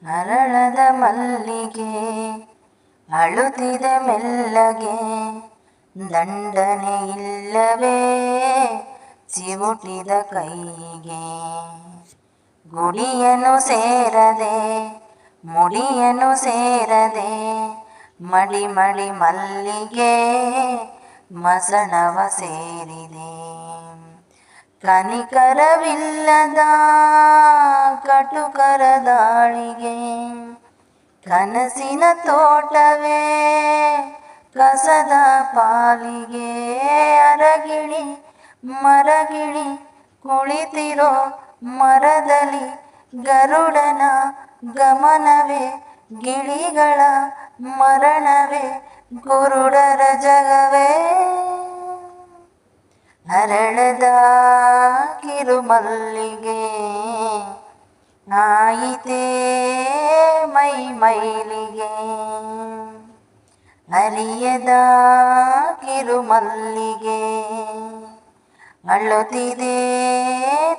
ಅರಳದ ಮಲ್ಲಿಗೆ ಅಳುತ್ತಿದೆ ಮೆಲ್ಲಗೆ, ದಂಡನೆ ಇಲ್ಲವೇ ಚಿವುಟಿದ ಕೈಗೆ. ಗುಡಿಯನ್ನು ಸೇರದೆ ಮುಡಿಯನ್ನು ಸೇರದೆ, ಮಡಿ ಮಡಿ ಮಲ್ಲಿಗೆ ಮಸಣವ ಸೇರಿದೆ. ಕನಿಕರವಿಲ್ಲದ ಕಟುಕರ ದಾಳಿಗೆ, ಕನಸಿನ ತೋಟವೇ ಕಸದ ಪಾಲಿಗೆ. ಅರಗಿಳಿ ಮರಗಿಳಿ ಕುಳಿತಿರೋ ಮರದಲ್ಲಿ, ಗರುಡನ ಗಮನವೇ ಗಿಳಿಗಳ ಮರಣವೇ ಕುರುಡರ ಜಗವೇ. ಅರಳದ ಕಿರುಮಲ್ಲಿಗೆ ಆಯಿತೇ ಮೈ ಮೈಲಿಗೆ, ಅರಿಯದ ಕಿರುಮಲ್ಲಿಗೆ ಅಳುತ್ತಿದೆ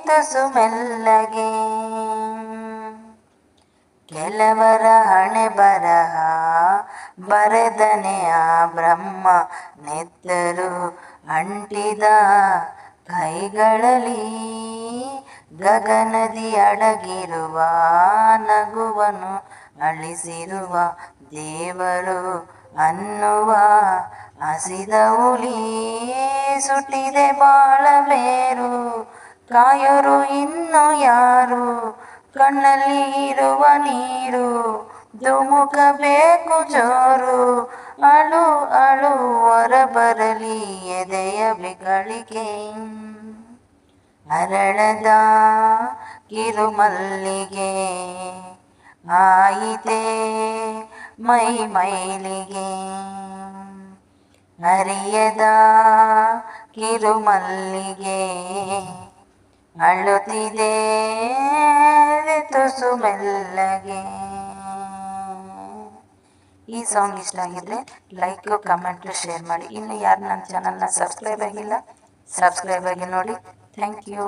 ತುಸು ಮೆಲ್ಲಗೆ. ಕೆಲವರ ಹಣೆ ಬರಹ ಬರೆದನೆ ಆ ಬ್ರಹ್ಮ, ನೆತ್ತರು ಅಂಟಿದ ಕೈಗಳಲ್ಲಿ ಗಗನದಿ ಅಡಗಿರುವ ನಗುವನ್ನು ಅಳಿಸಿರುವ ದೇವರು ಅನ್ನುವ ಹಸಿದ ಹುಲಿ. ಸುಟ್ಟಿದೆ ಬಾಳ ಬೇರು, ಕಾಯೋರು ಇನ್ನು ಯಾರು, ಕಣ್ಣಲ್ಲಿ ಇರುವ ನೀರು ಧುಮುಕಬೇಕು ಜೋರು. ಅಳು ಅಳು ಹೊರಬರಲಿ ಎದೆಯ ಬಿಗಳಿಕೆ. ಅರಳದ ಕಿರುಮಲ್ಲಿಗೆ ಆಯಿತೇ ಮೈ ಮೈಲಿಗೆ, ಅರಿಯದ ಕಿರುಮಲ್ಲಿಗೆ ಅಳುತ್ತಿದೆ ತುಸು ಮೆಲ್ಲಗೆ. ಈ ಸಾಂಗ್ ಇಷ್ಟ ಆಗಿದ್ರೆ ಲೈಕ್, ಕಮೆಂಟ್, ಶೇರ್ ಮಾಡಿ. ಇನ್ನು ಯಾರು ನನ್ನ ಚಾನಲ್ನ ಸಬ್ಸ್ಕ್ರೈಬ್ ಆಗಿಲ್ಲ, ಸಬ್ಸ್ಕ್ರೈಬ್ ಆಗಿ ನೋಡಿ. Thank you.